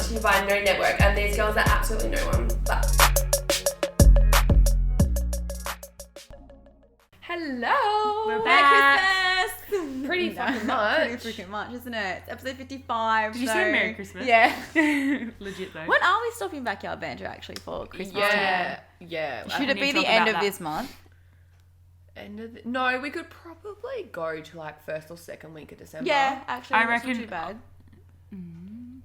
to you by no network, and these girls are absolutely no one. Hello! We're back. Christmas! Pretty fucking much. Pretty freaking much, isn't it? It's episode 55. Did you say Merry Christmas? Yeah. Legit though. When are we stopping Backyard Banter actually for Christmas time? Yeah. Should it be the end of this month? No, we could probably go to like first or second week of December. Yeah, actually, I that's reckon- not too bad.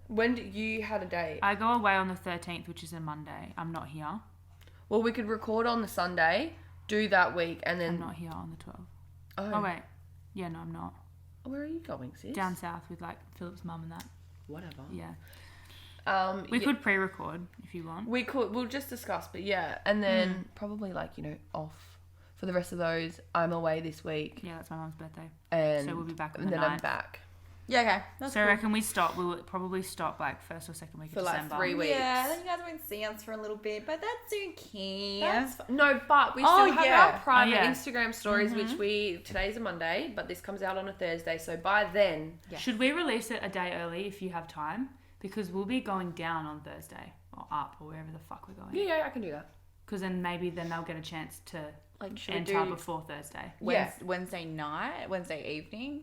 When you had a date? I go away on the 13th, which is a Monday. I'm not here. Well, we could record on the Sunday, do that week, and then... I'm not here on the 12th. Oh wait. Yeah, no, I'm not. Where are you going, sis? Down south with like Philip's mum and that. Whatever. Yeah. We could pre-record if you want. We could. We'll just discuss, but yeah. And then probably like, off for the rest of those. I'm away this week. Yeah, that's my mum's birthday. And So we'll be back on and the then I'm 9th. back. Yeah, okay. That's So I cool. reckon we stop. We'll probably stop like first or second week For of like December. 3 weeks. Yeah, then you guys won't see us for a little bit, but that's okay. No, but we Oh, still have yeah. our private Oh, yeah. Instagram stories, which today's a Monday, but this comes out on a Thursday. So by then, Yeah. Should we release it a day early if you have time? Because we'll be going down on Thursday or up or wherever the fuck we're going. yeah, I can do that. Because then maybe they'll get a chance to Like, should we enter do before Thursday. Wednesday night, Wednesday evening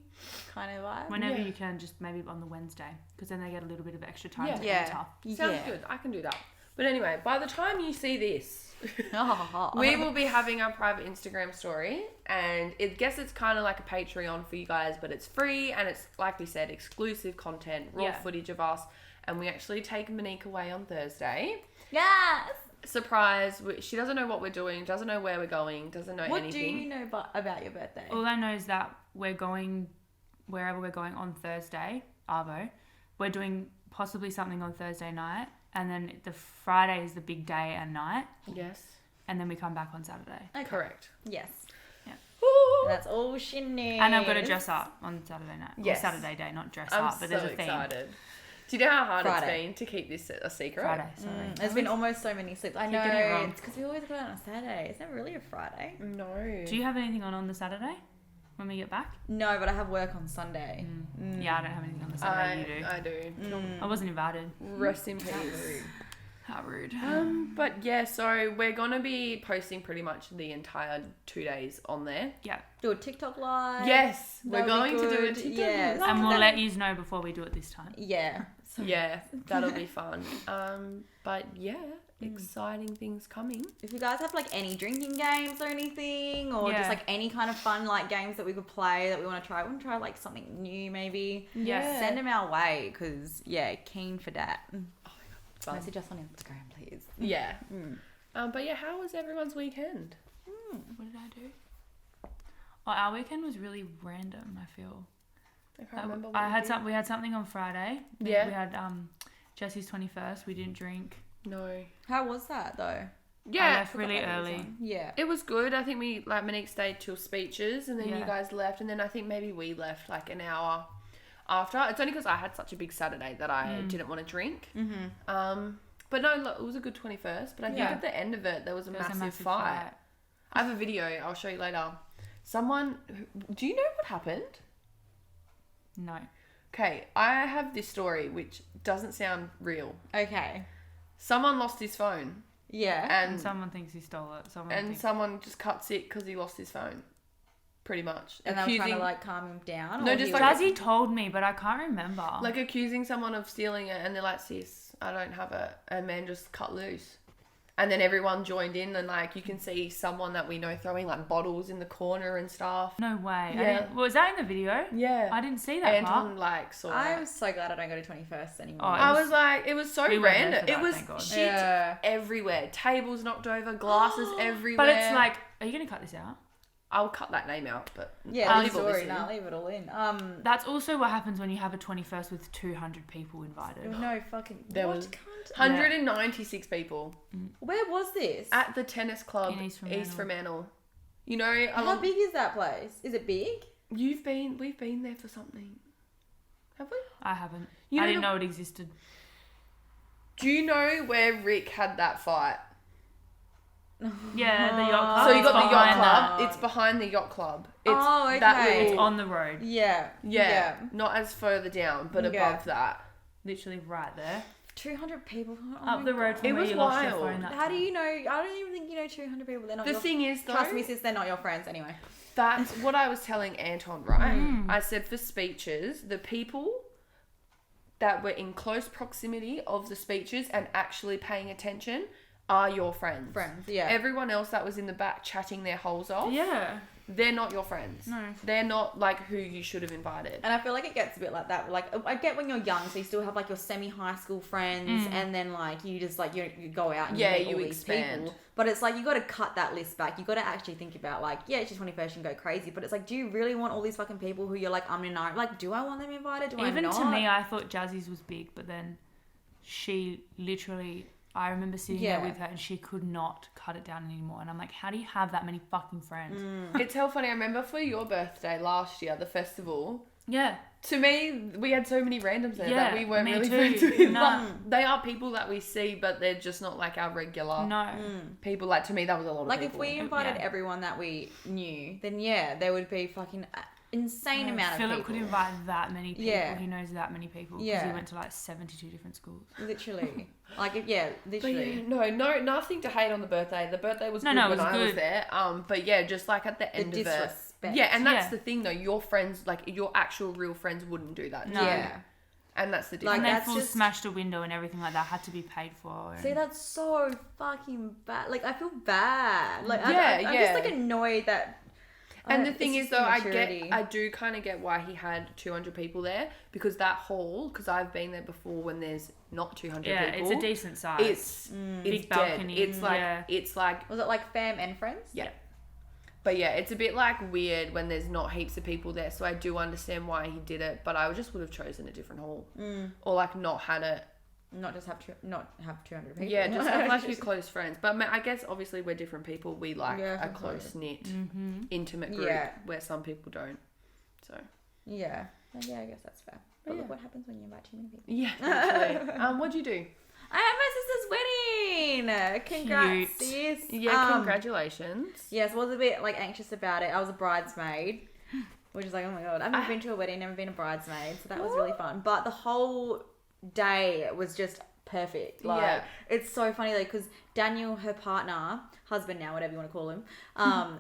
kind of vibe? Whenever Yeah. you can, just maybe on the Wednesday, because then they get a little bit of extra time Yeah. to Yeah. enter. Sounds good. I can do that. But anyway, by the time you see this, Oh. we will be having our private Instagram story, and I guess it's kind of like a Patreon for you guys, but it's free, and it's, like we said, exclusive content, raw footage of us, and we actually take Monique away on Thursday. Yes. Surprise. She doesn't know what we're doing, doesn't know where we're going, doesn't know What anything. do you know about your birthday? All I know is that we're going wherever we're going on Thursday, Arvo. We're doing possibly something on Thursday night, and then the Friday is the big day and night, Yes. and then we come back on Saturday. Okay. Correct. Yes. Yeah. That's all she knows. And I've got to dress up on Saturday night. Yes. Or Saturday day, not dress I'm up, but there's so a theme. excited. Do you know how hard Friday. it's been to keep this a secret? Friday, sorry. There's been almost so many sleeps. I know. getting it wrong. It's because we always go out on a Saturday. It's never really a Friday. No. Do you have anything on the Saturday when we get back? No, but I have work on Sunday. Yeah, I don't have anything on the Saturday. You do. I do. I wasn't invited. Rest in peace. How rude. But yeah, so we're gonna be posting pretty much the entire 2 days on there. Yeah. Do a TikTok live. Yes, we're That'll be going to do a good. TikTok Yeah. live. And we'll That- let you know before we do it this time. Yeah. So Yeah, that'll be fun. But yeah, exciting things coming. if you guys have like any drinking games or anything, or just Yeah. like any kind of fun like games that we could play that we want to try, like something new maybe. Yeah. Send them our way because keen for that. Fun. Message us on Instagram, please. Yeah. But yeah, how was everyone's weekend? What did I do? Oh, our weekend was really random, I feel. I can't remember. What We had something on Friday. Yeah. We had Jesse's 21st. We didn't drink. No. How was that though? Yeah, I left really early. Yeah. it was good. I think we Monique stayed till speeches, and then you Yeah. guys left, and then I think maybe we left like an hour after. It's only because I had such a big Saturday that I didn't want to drink. But no, look, it was a good 21st. But I think Yeah. at the end of it, there was a There was massive, a massive fight. I have a video. I'll show you later. Do you know what happened? No. Okay, I have this story which doesn't sound real. Okay. Someone lost his phone, Yeah. And and someone thinks he stole it. someone just cut sick because he lost his phone. Pretty much. And they were trying to like calm him down. No, or just he like- was- Jazzy told me, but I can't remember. like accusing someone of stealing it, and they're like, "Sis, I don't have it," and man just cut loose. And then everyone joined in, and like you can see someone that we know throwing like bottles in the corner and stuff. No way. Yeah. Was that in the video? Yeah, I didn't see that Anton part. like saw I'm that. so glad I don't go to 21st anymore. Oh, I was like, it was so We weren't there random. for that, It was thank God. shit Yeah. everywhere. Tables knocked over, glasses everywhere. But it's like, are you going to cut this out? I'll cut that name out, but yeah, I'll the leave all this story. in. No, leave it all in. That's also what happens when you have a 21st with 200 people invited. No fucking. There what? was Cunt? 196 people Where was this? at the tennis club In East East Fremantle. You know, How big is that place? Is it big? we've been there for something. Have we? I haven't. You I know didn't the- know it existed. Do you know where Rick had that fight? Yeah, the yacht club. So you It's got the yacht behind club. that. It's behind the yacht club. It's Oh, okay. that little, It's on the road. Yeah. yeah, not as further down, but Yeah. above that. Literally right there. 200 people. Oh Up my the road God. from It where was you lost your wild. phone. That How do time. you know? I don't even think you know 200 people. They're not The your thing is, though, Trust me, sis, they're not your friends anyway. that's what I was telling Anton, right? I said for speeches, the people that were in close proximity of the speeches and actually paying attention are your friends. Yeah. Everyone else that was in the back chatting their holes off, Yeah. they're not your friends. No. They're not like who you should have invited. And I feel like it gets a bit like that. Like, I get when you're young, so you still have like your semi-high school friends, and then like you just like you go out and you meet all these expand. people. But it's like you got to cut that list back. You got to actually think about like, yeah, it's your 21st and go crazy. But it's like, do you really want all these fucking people who you're like, I'm in? Like, do I want them invited? Do Even I not? to me, I thought Jazzy's was big, but then she literally, I remember sitting there with her and she could not cut it down anymore. And I'm like, how do you have that many fucking friends? It's hell funny. I remember for your birthday last year, the festival. Yeah. To me, we had so many randoms there Yeah, that we weren't me really too. friends with. No. But they are people that we see, but they're just not like our regular No. people. Like, to me, that was a lot of Like, people. if we invited Yeah. everyone that we knew, then yeah, there would be fucking insane amount of Philip people. could invite that many people. Yeah. He knows that many people. Because Yeah. he went to like 72 different schools. Literally. Like, yeah, But literally. yeah, no, nothing to hate on the birthday. The birthday was No, good no, it when was I was good. there. But yeah, just like at the The end of it. disrespect. Yeah, and that's Yeah. the thing though. Your friends, like your actual real friends, wouldn't do that. to No. you. Yeah. And that's the Like, difference. And they that's full just- smashed a window and everything like that had to be paid for. See, that's so fucking bad. Like, I feel bad. Like, I'm Yeah. just like annoyed that. And the it's thing just is, though, immaturity. I do kind of get why he had 200 people there, because that hall, because I've been there before when there's not 200 yeah, people. it's a decent size. It's Big dead. balcony, It's like yeah. it's like Was it like fam and friends? yeah. But yeah, it's a bit like weird when there's not heaps of people there. So I do understand why he did it, but I just would have chosen a different hall, or like not had it. Not just have 200 people. Yeah, just have like your close friends. But I guess obviously we're different people. We like Yeah, a for close knit, Mm-hmm. intimate group Yeah. where some people don't. So Yeah. Yeah, I guess that's fair. But Yeah. look what happens when you invite too many people. yeah, actually. What'd you do? I had my sister's wedding. Congrats, Cute. sis. Yeah, congratulations. Yes, I was a bit like anxious about it. I was a bridesmaid, which is like, oh my god, I've never been to a wedding, never been a bridesmaid, so that was really fun. But the whole day was just perfect. Like, Yeah. it's so funny though, because Daniel, her partner, husband now, whatever you want to call him,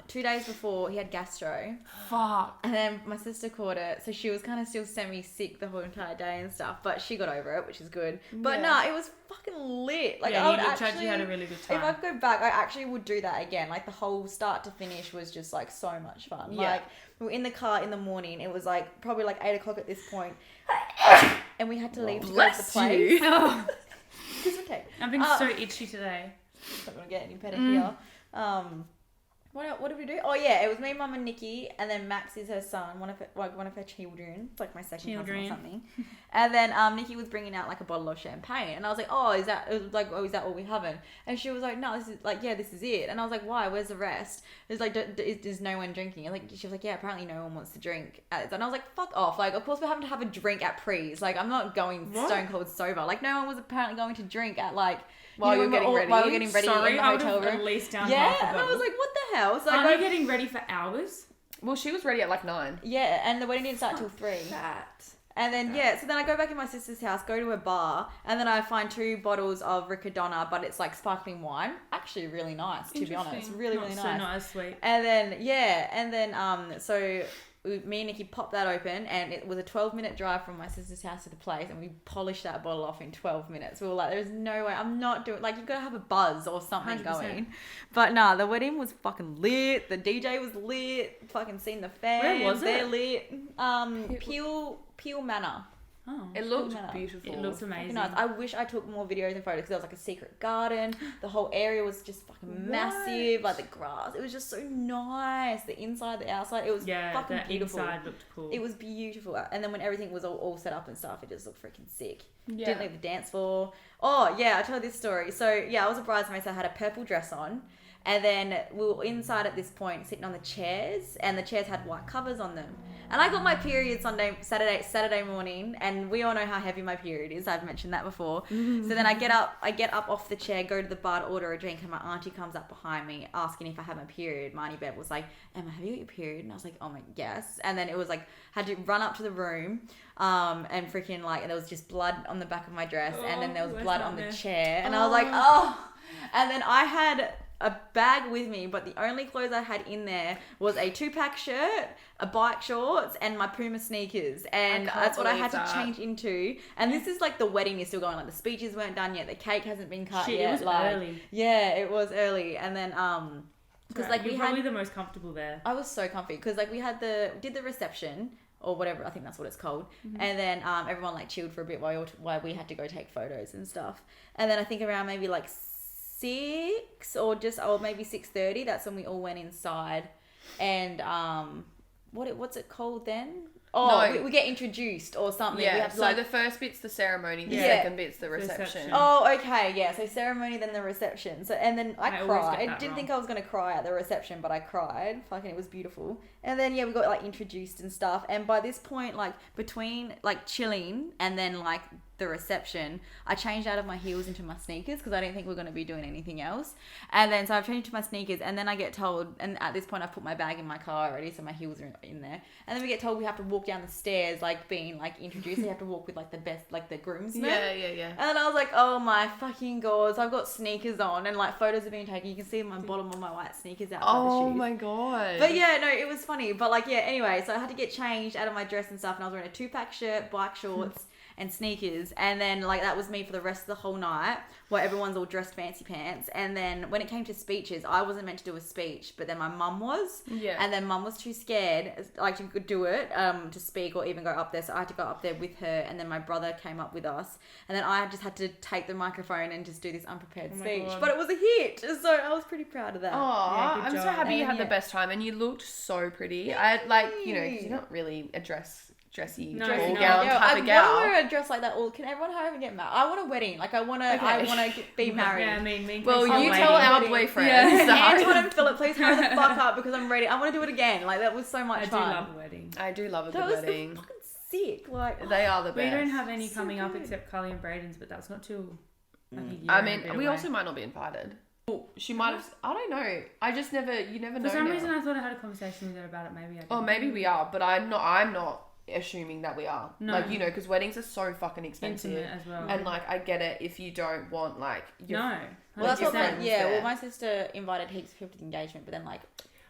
2 days before he had gastro, Fuck. and then my sister caught it, so she was kind of still semi-sick the whole entire day and stuff, but she got over it, which is good. But Yeah. nah, it was fucking lit. Like, Yeah, I you would looked like actually, you had a really good if I time. could go back, I actually would do that again. Like, the whole start to finish was just like so much fun. Yeah. Like, we were in the car in the morning. It was like probably like 8 o'clock at this point, and we had to leave to go to the Bless place. you. It's okay. I've been so itchy today. Not gonna get any better here. What did we do? Oh yeah, it was me, Mum, and Nikki, and then Max is her son, one of her children. It's like my second cousin or something. And then Nikki was bringing out like a bottle of champagne, and I was like, oh, is that all we having? And she was like, no, this is it. And I was like, why? Where's the rest? It's like, is no one drinking? And like she was like, yeah, apparently no one wants to drink. And I was like, fuck off. Like, of course we're having to have a drink at Pre's. Like, I'm not going stone cold sober. Like, no one was apparently going to drink at like. While you know, you're getting ready? While we're getting ready Sorry, in the I would hotel have room. at least down Yeah, half a and I bottle. was like, what the hell? So I Aren't go, you getting ready for hours? Well, she was ready at like 9. yeah, and the wedding didn't start till 3. That. And then, so then I go back in my sister's house, go to a bar, and then I find 2 bottles of Riccadonna, but it's like sparkling wine. Actually really nice, to be honest. Interesting. Really, Not really so nice. not as sweet. And then, so me and Nikki popped that open, and it was a 12-minute drive from my sister's house to the place, and we polished that bottle off in 12 minutes. We were like, there's no way, I'm not doing, like, you gotta have a buzz or something 100%. going. But nah, the wedding was fucking lit, the DJ was lit, fucking seen the fans. Where was They're it? lit. Peel Manor. Oh. It looked Matter. beautiful. It looks amazing. Nice. I wish I took more videos and photos because there was like a secret garden. The whole area was just fucking massive. Like the grass, it was just so nice. The inside, the outside, it was fucking the beautiful. inside looked cool. It was beautiful. And then when everything was all set up and stuff, it just looked freaking sick. Yeah. Didn't leave the dance floor. Oh yeah, I'll tell you this story. So yeah, I was a bridesmaid, so I had a purple dress on. And then we were inside at this point, sitting on the chairs, and the chairs had white covers on them. And I got my period Saturday morning, and we all know how heavy my period is. I've mentioned that before. So then I get up off the chair, go to the bar to order a drink, and my auntie comes up behind me asking if I had my period. My auntie Bev was like, Emma, have you got your period? And I was like, oh my, yes. And then it was like, had to run up to the room, and freaking like, and there was just blood on the back of my dress, and then there was blood on the chair, and I was like, oh. And then I had a bag with me, but the only clothes I had in there was a 2-pack shirt, a bike shorts, and my Puma sneakers, and that's what I had to change into. And this is like the wedding is still going, like the speeches weren't done yet, the cake hasn't been cut yet. It was like, early. Yeah, it was early, and then because like we probably the most comfortable there. I was so comfy because like we did the reception or whatever, I think that's what it's called, and then everyone like chilled for a bit while we had to go take photos and stuff, and then I think around maybe like 6 or maybe 6:30, that's when we all went inside, and what's it called then? Oh, no. we get introduced or something. Yeah, we have to, so the first bit's the ceremony, the second bit's the reception. Oh, okay, yeah, so ceremony, then the reception. So, and then I cried. I didn't think I was going to cry at the reception, but I cried. Fucking, it was beautiful. And then, yeah, we got, like, introduced and stuff. And by this point, like, between, like, chilling and then, like, the reception, I changed out of my heels into my sneakers because I didn't think we were going to be doing anything else. And then so I've changed to my sneakers, and then I get told, and at this point I've put my bag in my car already, so my heels are in there, and then we get told we have to walk down the stairs like being like introduced. You have to walk with like the best, like the groomsmen. Yeah. And then I was like, oh my fucking god, so I've got sneakers on, and like photos are being taken, you can see my bottom of my white sneakers outside the shoes. Oh my god. But yeah, no, it was funny. But like, yeah, anyway, so I had to get changed out of my dress and stuff, and I was wearing a 2-pack shirt, bike shorts, and sneakers, and then like that was me for the rest of the whole night, where everyone's all dressed fancy pants. And then when it came to speeches, I wasn't meant to do a speech, but then my mum was, and then mum was too scared like to do it to speak or even go up there, so I had to go up there with her, and then my brother came up with us, and then I just had to take the microphone and just do this unprepared speech. But it was a hit, so I was pretty proud of that. Oh, yeah, I'm so happy you had the best time, and you looked so pretty. I like, you know, because you're not really a dressy ball gown type of gal. I want to wear a dress like that. Can everyone hurry and get married? I want a wedding. Like I want to be married. Yeah, I mean, well, you tell our boyfriend. Yeah. Antoine and Philip, please hurry the fuck up because I'm ready. I want to do it again. Like that was so much fun. I do love a wedding. I do love a good wedding. Fucking sick. Like they are the best. We don't have any coming up except Carly and Braden's, but that's not till like a year. I mean, we also might not be invited. She might have. I don't know. I just never. You never know. For some reason, I thought I had a conversation with her about it. Maybe I didn't. Oh, maybe we are, but I'm not assuming that we are. No. Like, you know, because weddings are so fucking expensive. Intimate as well. And like, I get it if you don't want like. No. Well, that's what well, my sister invited heaps of people to the engagement, but then like.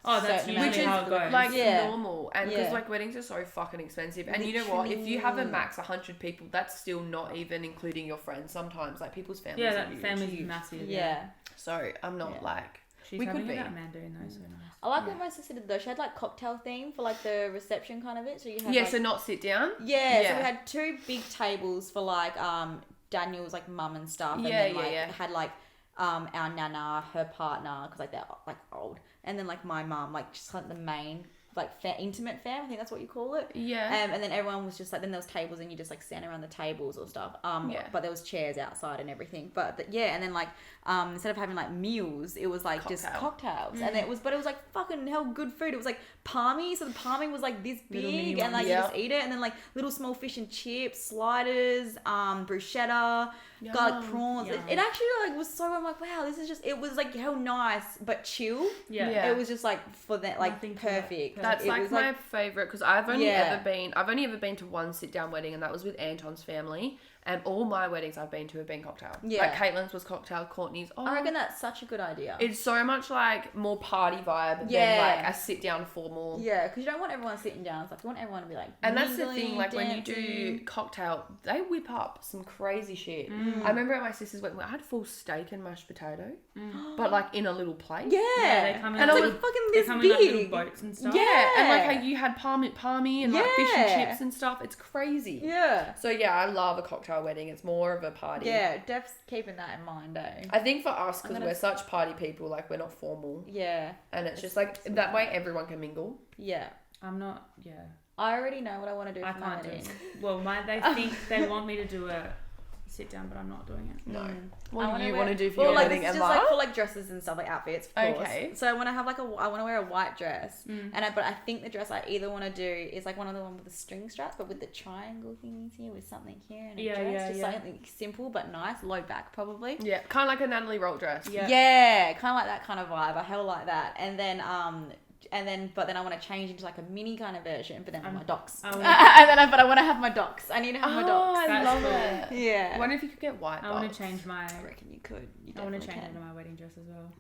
Oh, that's usually how it goes. Like normal, and because like weddings are so fucking expensive, and you know what? If you have a max 100 people, that's still not even including your friends. Sometimes, like people's families. Yeah, that family's massive. Yeah. So I'm not like. She's having it at Mandarin though, so nice. I like what my sister did though. She had like cocktail theme for like the reception kind of it. So you had so not sit down. Yeah, so we had 2 big tables for like Daniel's like mum and stuff, and then like had like our nana, her partner, because like they're like old, and then like my mum, like just like the main like intimate fam, I think that's what you call it. Yeah. And then everyone was just like, then there was tables and you just like stand around the tables or stuff. But there was chairs outside and everything. But and then like instead of having like meals, it was like just cocktails. And it was like fucking hell good food. It was like palmy, so the palmy was like this big, and like you just eat it, and then like little small fish and chips, sliders, bruschetta, garlic prawns. It actually like was so, I'm like, wow, this is just, it was like hell nice but chill. It was just like for that, like perfect. That's like my favorite, because I've only ever been to one sit down wedding, and that was with Anton's family. And all my weddings I've been to have been cocktail. Yeah. Like Caitlin's was cocktail, Courtney's. I reckon that's such a good idea. It's so much like more party vibe than like a sit down formal. Yeah, because you don't want everyone sitting down. It's like you want everyone to be like. And that's the thing, like dancing. When you do cocktail, they whip up some crazy shit. I remember at my sister's wedding, I had full steak and mashed potato, but like in a little plate. Yeah, they come in and it's like fucking this big. Like little boats and stuff. Yeah, and like how you had palmy and like fish and chips and stuff. It's crazy. Yeah. So yeah, I love a cocktail wedding. It's more of a party. Yeah, Def's keeping that in mind, eh? I think for us, because we're such party people, like we're not formal. Yeah. And it's just like that way everyone can mingle. Yeah. I'm not. Yeah. I already know what I want to do for my wedding. Well, they think they want me to do a sit down, but I'm not doing it. No. Mm. What do you want to do for your like, wedding, this is Emma? just like for like dresses and stuff, like outfits, of course. Okay. So I want to have like I want to wear a white dress, but I think the dress I either want to do is like one of the one with the string straps, but with the triangle thingies here, with something here and a dress, just something simple but nice, low back probably. Yeah, kind of like a Natalie Rolt dress. Yeah, kind of like that kind of vibe. I hell like that, but then I want to change into like a mini kind of version, but then have my docs. But I want to have my docs. I need to have my docs. I love That's it. Yeah. I wonder if you could get white docs. I want to change my. I reckon you could. I want to change into my wedding dress as well.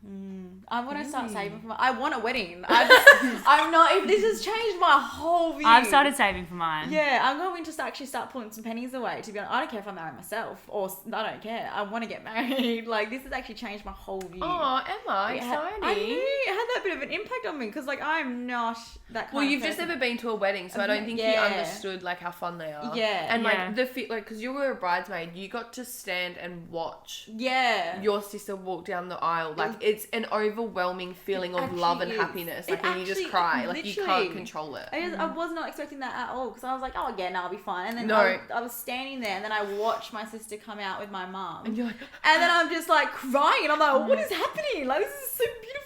I want to start saving for my. I want a wedding. I'm not. If this has changed my whole view. I've started saving for mine. Yeah, I'm going to actually start pulling some pennies away. To be honest, I don't care if I marry myself or I don't care. I want to get married. Like this has actually changed my whole view. Oh, Emma, exciting. I knew it had that bit of an impact on me because like I'm not that kind Well, of you've just person. never been to a wedding, so I don't think you understood like how fun they are. Yeah. And Yeah. like the fit, like because you were a bridesmaid, you got to stand and watch Yeah. your sister walk down the aisle. Like it's an overwhelming feeling of love and actually is. happiness. It Like and you just actually- cry. Like you literally. can't control it. I was not expecting that at all because I was like, oh yeah, no, I'll be fine. And then No. I was standing there and then I watched my sister come out with my mum. And you're like, And then I'm just like crying. And I'm like, what is happening? Like, this is so beautiful.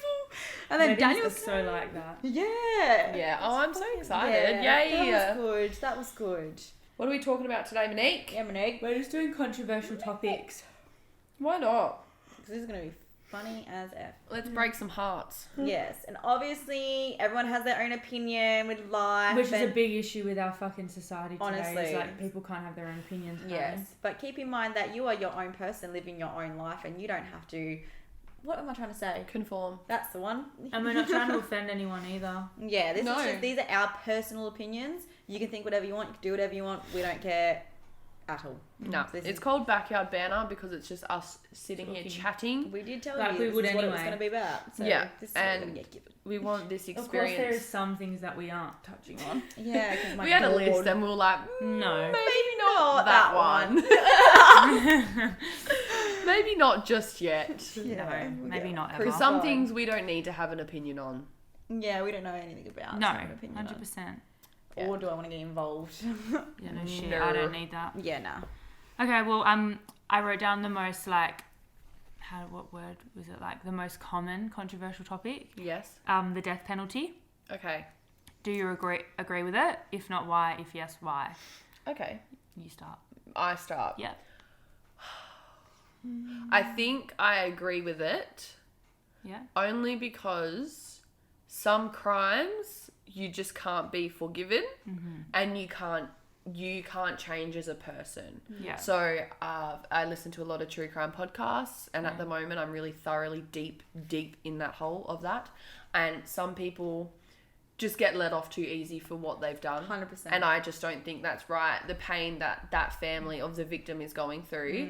And then Weddings Daniel's are so like that. Yeah. yeah. Oh, I'm so excited. Yay. That was good. That was good. What are we talking about today, Monique? Yeah, Monique. We're just doing controversial topics. Why not? This is going to be funny as F. Let's break some hearts. Yes. And obviously, everyone has their own opinion with life. Which is a and- big issue with our fucking society today. Honestly. It's like people can't have their own opinions. Yes. But keep in mind that you are your own person living your own life and you don't have to... What am I trying to say? Conform. That's the one. And we're not trying to offend anyone either. Yeah, No. these are our personal opinions. You can think whatever you want, you can do whatever you want. We don't care at all. No, So this it's is- called Backyard Banner because it's just us sitting here Talking. chatting. We did tell Like you we this would is what it was anyway. going to be about. So Yeah, this is what we're and- gonna get given. We want this Of course, there is experience. some things that we aren't touching on. Yeah, because We had a list and we were like, No. maybe not that one. Maybe not just yet. Yeah, No, maybe not ever. Because some things we don't need to have an opinion on. Yeah, we don't know anything about. No, so no opinion on. 100%. Yeah. Or do I want to get involved? Yeah, no shit. No. I don't need that. Yeah, nah. Okay, well, I wrote down the most like, what word was it? Like the most common controversial topic. Yes. The death penalty. Okay. Do you agree with it? If not, why? If yes, why? Okay. You start. I start. Yeah. I think I agree with it Yeah. only because some crimes you just can't be forgiven and you can't change as a person. Yeah. So I listen to a lot of true crime podcasts, and at the moment I'm really thoroughly deep in that hole of that. And some people just get let off too easy for what they've done. 100%. And I just don't think that's right. The pain that family of the victim is going through.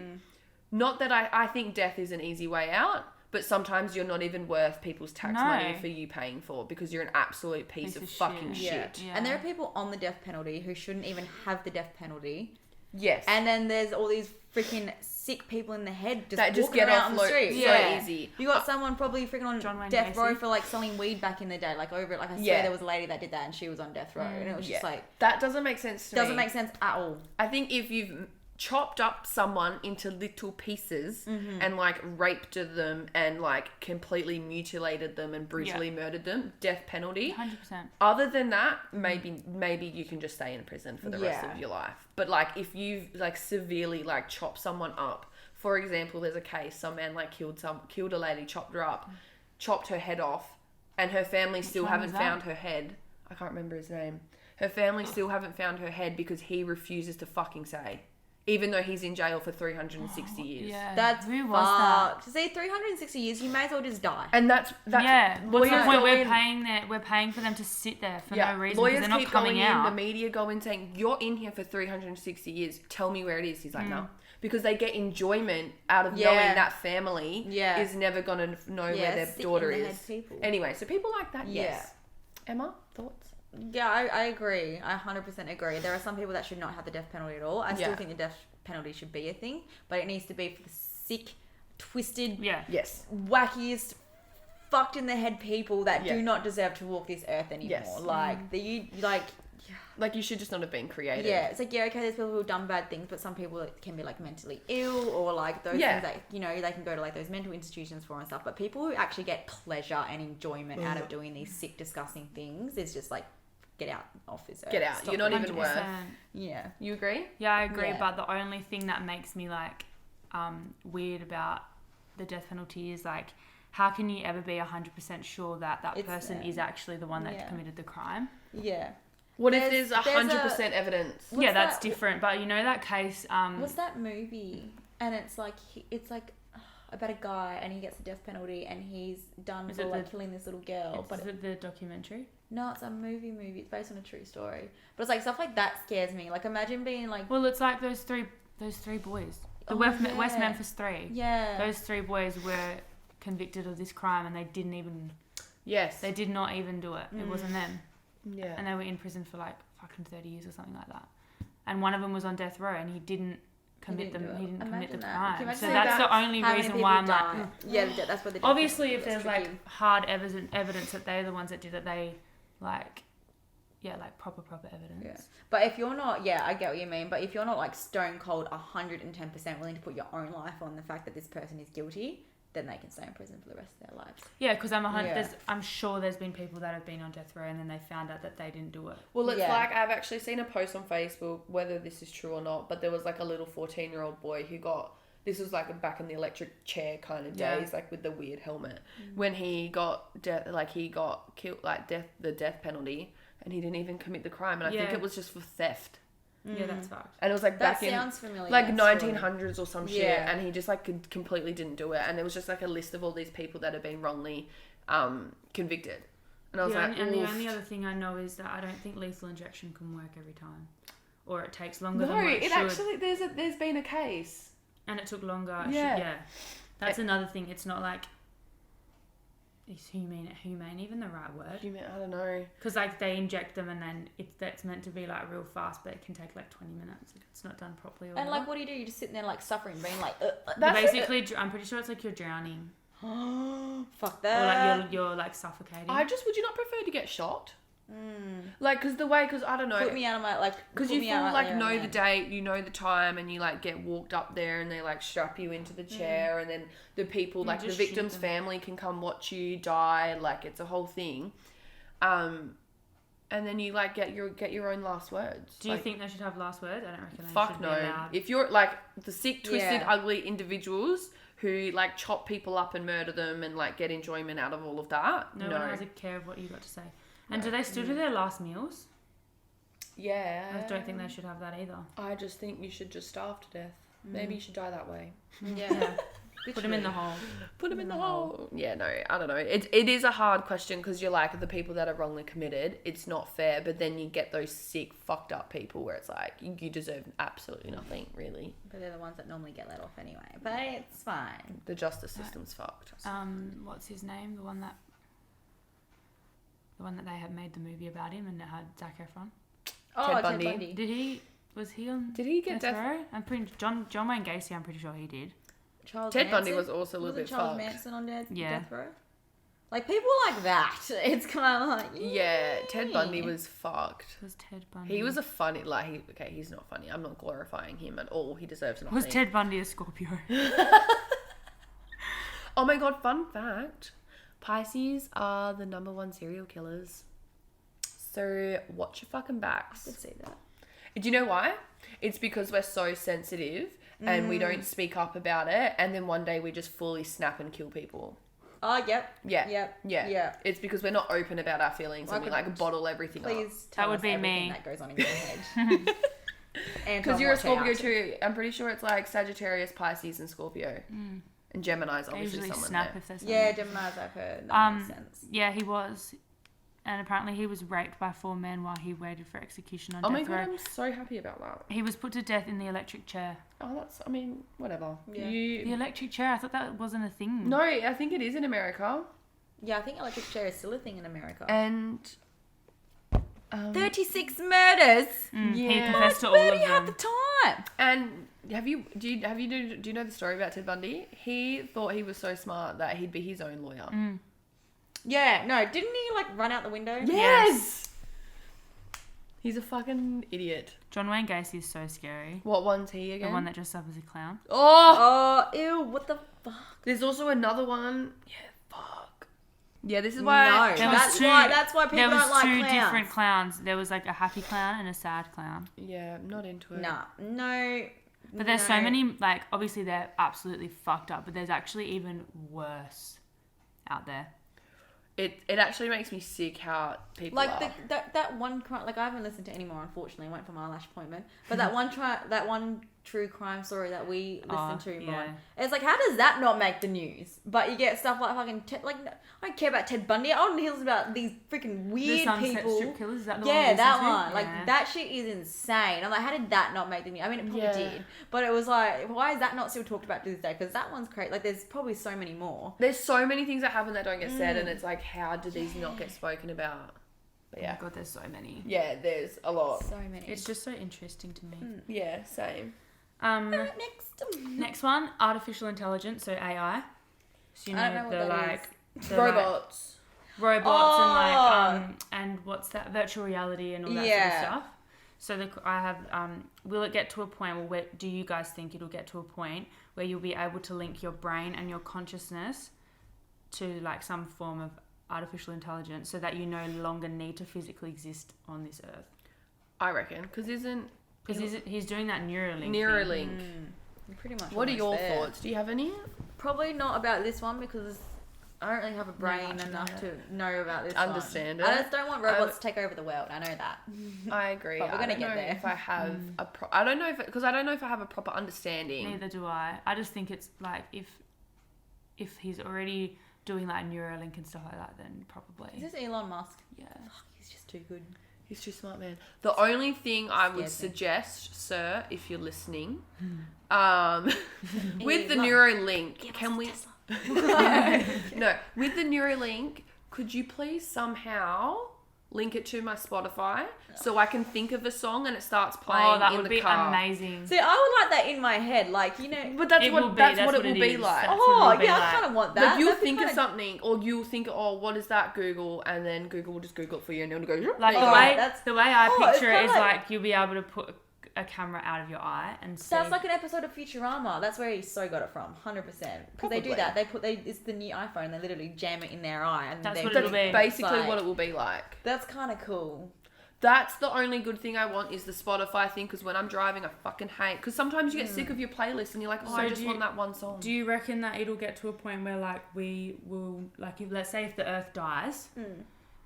Not that I think death is an easy way out, but sometimes you're not even worth people's tax money for you paying for because you're an absolute piece of fucking shit. Yeah. And there are people on the death penalty who shouldn't even have the death penalty. Yes. And then there's all these freaking sick people in the head that just walking get around off on the street. so easy. You got someone probably freaking on John Wayne death row Gacy. for like selling weed back in the day, like over it. Like I swear there was a lady that did that and she was on death row, and it was just like that doesn't make sense to me. doesn't make sense at all. I think if you've chopped up someone into little pieces and like raped them and like completely mutilated them and brutally murdered them, death penalty. 100%. Other than that, maybe you can just stay in prison for the rest Yeah. of your life. But like if you like severely like chop someone up, for example, there's a case some man like killed a lady, chopped her up, chopped her head off, and her family still one haven't was that? found her head. I can't remember his name. Her family still haven't found her head because he refuses to fucking say. Even though he's in jail for 360 years. Yeah. That's Who was that? fucked. See, 360 years, you may as well just die. And that's Yeah. What's the lawyers point? go We're in- paying for them to sit there for no reason because lawyers they're not keep coming going out. in, the media go in saying, you're in here for 360 years, tell me where it is. He's like, no. Because they get enjoyment out of knowing that family is never going to know where their sick daughter in the is. head people. Anyway, so people like that, yes. Emma, thoughts? Yeah, I agree. I 100% agree. There are some people that should not have the death penalty at all. I still think the death penalty should be a thing, but it needs to be for the sick, twisted, Yes. wackiest, fucked in the head people that do not deserve to walk this earth anymore. Yes. Like Like, you should just not have been created. Yeah, it's like, yeah, okay, there's people who've done bad things, but some people can be, like, mentally ill or, like, those things that, you know, they can go to, like, those mental institutions for and stuff. But people who actually get pleasure and enjoyment out of doing these sick, disgusting things is just, like, get out off this earth. Get out. You're not even worth. Yeah. You agree? Yeah, I agree. Yeah. But the only thing that makes me, like, weird about the death penalty is, like, how can you ever be 100% sure that person is actually the one that committed the crime? Yeah. What if there's 100% evidence? Yeah, that's different. But you know that case... what's that movie? And it's like about a guy and he gets the death penalty and he's done for like killing this little girl. Is it the documentary? No, it's a movie. It's based on a true story. But it's like stuff like that scares me. Like, imagine being like... Well, it's like those three boys. The West Memphis 3. Yeah. Those 3 boys were convicted of this crime and they didn't even... Yes. They did not even do it. It wasn't them. Yeah. And they were in prison for like fucking 30 years or something like that. And one of them was on death row and he didn't commit the crime. So that's the only reason why I'm like... Yeah, that's what they do. Obviously, if there's like hard evidence that they're the ones that did it, they like... Yeah, like proper evidence. Yeah. But if you're not... Yeah, I get what you mean. But if you're not like stone cold 110% willing to put your own life on the fact that this person is guilty... then they can stay in prison for the rest of their lives. Yeah, because I'm sure there's been people that have been on death row and then they found out that they didn't do it. Well, it's like, I've actually seen a post on Facebook, whether this is true or not, but there was like a little 14-year-old boy who got, this was like back in the electric chair kind of days, like with the weird helmet, when he got killed, like the death penalty, and he didn't even commit the crime, and I think it was just for theft. Yeah, that's fucked. And it was like back in familiar, like 1900s or some shit, and he just like completely didn't do it, and there was just like a list of all these people that had been wrongly convicted, and I was like, and the only other thing I know is that I don't think lethal injection can work every time, or it takes longer than what it should. Actually there's been a case, and it took longer. That's another thing. It's not like is humane even the right word? Humane, I don't know. Because like they inject them and then that's meant to be like real fast, but it can take like 20 minutes if it's not done properly. Or and like, what do? You're just sitting there like suffering, being like, basically, I'm pretty sure it's like you're drowning. Fuck that. Or like you're like suffocating. Would you not prefer to get shot? Like, because I don't know. Put me out of my because you full like know the date, you know the time, and you like get walked up there, and they like strap you into the chair, and then the people like the victim's family can come watch you die. Like, it's a whole thing. And then you like get your own last words. Do you think they should have last word? I don't reckon. Fuck no. If you're like the sick, twisted, ugly individuals who like chop people up and murder them and like get enjoyment out of all of that, no one has a care of what you got to say. And do they still do their last meals? Yeah. I don't think they should have that either. I just think you should just starve to death. Maybe you should die that way. Yeah. Put them in the hole. Put them in the hole. Yeah, no, I don't know. It is a hard question because you're like, the people that are wrongly committed, it's not fair. But then you get those sick, fucked up people where it's like, you deserve absolutely nothing, really. But they're the ones that normally get let off anyway. But it's fine. The justice system's fucked. What's his name? The one that they had made the movie about him and it had Zac Efron. Ted Bundy. Did he get death row? I'm pretty John Wayne Gacy. I'm pretty sure he did. Ted Bundy was also a little bit Charles fucked. Manson on death row. Like, people like that. It's kind of like... Yeah, Ted Bundy was fucked. Was Ted Bundy? He was a funny... he's not funny. I'm not glorifying him at all. He deserves nothing. Was Ted Bundy a Scorpio? Oh my god, fun fact. Pisces are the #1 serial killers. So, watch your fucking backs. I did see that. Do you know why? It's because we're so sensitive and we don't speak up about it, and then one day we just fully snap and kill people. Oh, yep. Yeah. Yep. Yeah. Yeah. It's because we're not open about our feelings and we like bottle everything up. Please tell us everything that goes on in your head. Because you're a Scorpio too. I'm pretty sure it's like Sagittarius, Pisces, and Scorpio. And Gemini's obviously usually someone snap there. If there's Gemini's I've heard. That makes sense. Yeah, he was. And apparently he was raped by 4 men while he waited for execution on death row. Oh my god, I'm so happy about that. He was put to death in the electric chair. Oh, whatever. Yeah. The electric chair, I thought that wasn't a thing. No, I think it is in America. Yeah, I think electric chair is still a thing in America. And 36 murders. He confessed to all of them. Where do you have the time? And do you know the story about Ted Bundy? He thought he was so smart that he'd be his own lawyer. Yeah, no, didn't he like run out the window? Yes. He's a fucking idiot. John Wayne Gacy is so scary. What one's he again? The one that dressed up as a clown. Oh! Ew, what the fuck? There's also another one. Yeah, fuck. Yeah, this is why... No, that's why people don't like clowns. There was two different clowns. There was like a happy clown and a sad clown. Yeah, I'm not into it. Nah, no. But there's so many, like, obviously they're absolutely fucked up, but there's actually even worse out there. It actually makes me sick how people like are. that one crime, like I haven't listened to any more, unfortunately. I went for my lash appointment, but that one true crime story that we listened to, it's like, how does that not make the news? But you get stuff like fucking I don't care about Ted Bundy. I don't hear about these freaking weird the Sunset people. Strip Killers, is that the Yeah, one that one. Yeah. Like that shit is insane. I'm like, how did that not make the news? I mean, it probably did, but it was like, why is that not still talked about to this day? Because that one's crazy. Like, there's probably so many more. There's so many things that happen that don't get said, and it's like, how do these not get spoken about? But yeah. Oh my God, there's so many. Yeah, there's a lot. So many. It's just so interesting to me. Yeah, same. Next one, artificial intelligence, so AI. So you know, the robots. Robots and like and what's that, virtual reality and all that sort of stuff. So I have will it get to a point where do you guys think it'll get to a point where you'll be able to link your brain and your consciousness to like some form of artificial intelligence so that you no longer need to physically exist on this earth? I reckon, because he's doing that Neuralink. Pretty much. What are your thoughts? Do you have any? Probably not about this one because I don't really have a brain enough to know about this. Understand one. it. I just don't want robots to take over the world. I know that. I agree. But we're gonna get there. If I have I don't know if I have a proper understanding. Neither do I. I just think it's like if he's already doing like Neuralink and stuff like that, then probably. Is this Elon Musk? Yeah. Fuck, he's just too good. He's too smart, man. The only thing I would suggest, sir, if you're listening, with the Neuralink, can we... No, with the Neuralink, could you please somehow link it to my Spotify so I can think of a song and it starts playing in the car? Oh, that would be amazing. See, I would like that in my head, like, you know. But that's what it will be like. Oh, yeah, I kind of want that. Like, you'll think of something, or you'll think, oh, what is that, Google? And then Google will just Google it for you, and it'll go... Like, the way I picture it is like you'll be able to put a camera out of your eye and see. Sounds like an episode of Futurama. That's where he so got it from, 100%. Because they do that. It's the new iPhone. They literally jam it in their eye, and that's what it'll be. Basically, what it will be like. That's kind of cool. That's the only good thing I want is the Spotify thing, because when I'm driving, I fucking hate. Because sometimes you get sick of your playlist and you're like, oh, I just want that one song. Do you reckon that it'll get to a point where like we will, like, let's say if the Earth dies.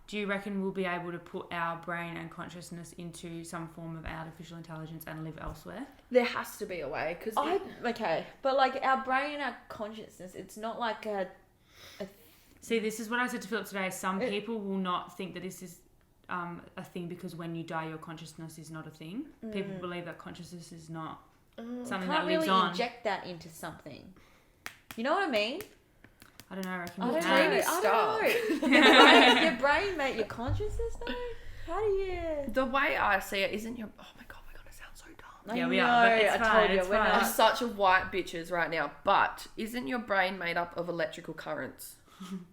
Do you reckon we'll be able to put our brain and consciousness into some form of artificial intelligence and live elsewhere? There has to be a way. But like our brain and our consciousness, it's not like a... See, this is what I said to Philip today. Some people will not think that this is a thing because when you die, your consciousness is not a thing. People believe that consciousness is not something that lives on. You can't really inject that into something. You know what I mean? I don't know. I reckon I don't know. Your brain, mate. Your consciousness, though. How do you? The way I see it, isn't your... Oh my God, we're gonna sound so dumb. Yeah, we are. But it's fine. It's fine. We're such a white bitches right now. But isn't your brain made up of electrical currents?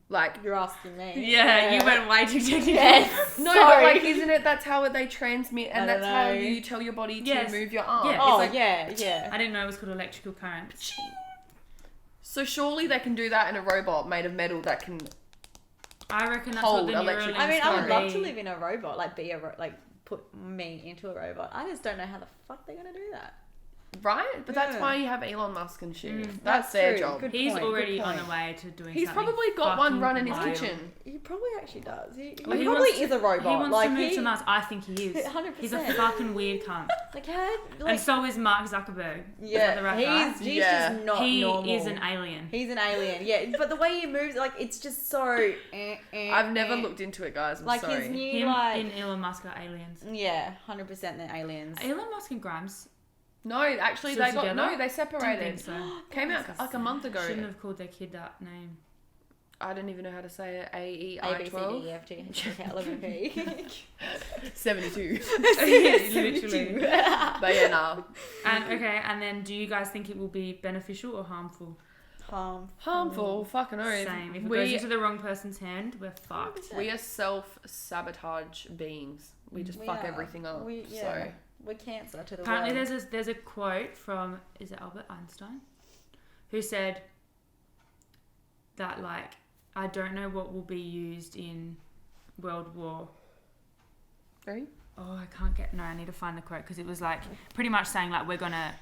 Like, you're asking me. Yeah, you went way too technical. Yes. No, but like, isn't it? That's how they transmit, and that's how you tell your body to move your arm. Yeah. Oh, like, yeah. I didn't know it was called electrical current. So surely they can do that in a robot made of metal that can. I reckon that's what the Neuralink. I mean, I would love to live in a robot, like put me into a robot. I just don't know how the fuck they're gonna do that. Right? But that's why you have Elon Musk and shit. That's their job. Good He's point. already on the way to doing He's something. probably got one run in his wild. kitchen. He probably actually does. He He probably is a robot. He wants like, to move to Mars. I think he is. 100%. He's a fucking weird cunt. Like, how? Like, and so is Mark Zuckerberg. Yeah, the right guy? he's just not normal. He is an alien. He's an alien, yeah. But the way he moves, like, it's just so... I've never looked into it, guys. I'm sorry. His new, Him and Elon Musk are aliens. Yeah, 100% they're aliens. Elon Musk and Grimes... No, actually, they separated. So. Came out like a month ago. Shouldn't have called their kid that name. I don't even know how to say it. A-B-C-D-E-F-G-H-I-L-M-P 72. Literally. But yeah, nah. And then do you guys think it will be beneficial or harmful? Harmful, fucking oath. Same. If it goes into the wrong person's hand, we're fucked. We are self-sabotage beings. we just fuck everything up. So we're cancer to the apparently world. there's a quote from, is it Albert Einstein, who said that, like, I don't know what will be used in World War. Three? Oh, I can't get... No, I need to find the quote, because it was, like, pretty much saying, like, we're going to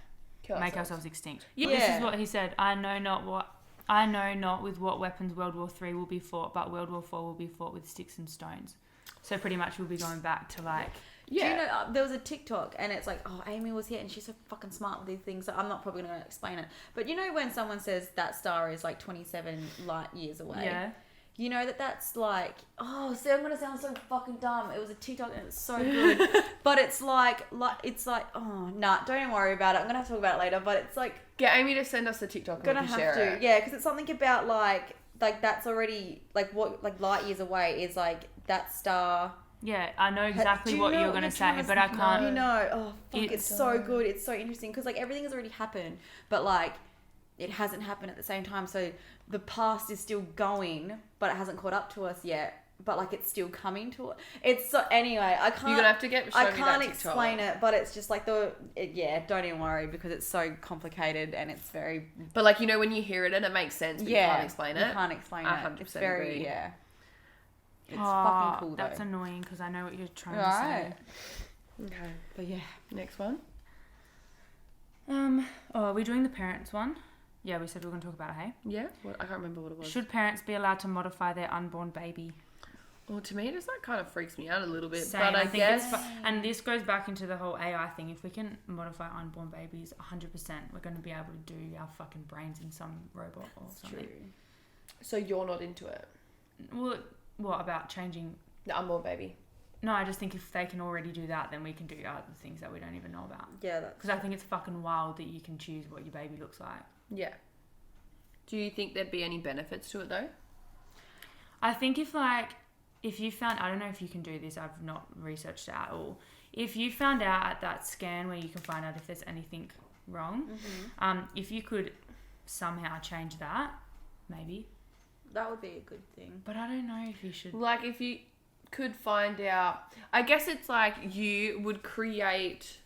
make ourselves extinct. Yeah. This is what he said. I know not with what weapons World War III will be fought, but World War IV will be fought with sticks and stones. So pretty much we'll be going back to, like... Yeah. Do you know, there was a TikTok, and it's like, oh, Amy was here, and she's so fucking smart with these things, so I'm not probably going to explain it. But you know when someone says that star is, like, 27 light years away? Yeah. You know that's like, oh, so I'm going to sound so fucking dumb. It was a TikTok and it's so good. But it's like, oh, nah, don't even worry about it. I'm going to have to talk about it later. But it's like... Get Amy to send us the TikTok and gonna have to. Yeah, because it's something about like that's already, like, what, like, light years away is, like, that star... Yeah, I know exactly what you're going to say, but I can't... You know, oh, fuck, it's so good. It's so interesting because, like, everything has already happened, but, like, it hasn't happened at the same time. So the past is still going, but it hasn't caught up to us yet. But, like, it's still coming to it. It's so... Anyway, I can't... You're going to have to show I me can't that explain it, but it's just, like, don't even worry because it's so complicated and it's very... But, like, you know, when you hear it and it makes sense, but you can't explain it. You can't explain it. 100% It's very... agree. Yeah. It's fucking cool, though. That's annoying because I know what you're trying to say. Okay. But yeah. Next one. Are we doing the parents one? Yeah, we said we were going to talk about it, hey? Yeah? What? I can't remember what it was. Should parents be allowed to modify their unborn baby? Well, to me, it just, like, kind of freaks me out a little bit. Same, but I guess... and this goes back into the whole AI thing. If we can modify unborn babies 100%, we're going to be able to do our fucking brains in some robot or something. True. So you're not into it? Well, what about changing... The unborn baby? No, I just think if they can already do that, then we can do other things that we don't even know about. Yeah, because I think it's fucking wild that you can choose what your baby looks like. Yeah. Do you think there'd be any benefits to it, though? I think if you found... I don't know if you can do this. I've not researched it at all. If you found out at that scan where you can find out if there's anything wrong, if you could somehow change that, maybe... That would be a good thing. But I don't know if you should... Like, if you could find out... I guess it's like you would create...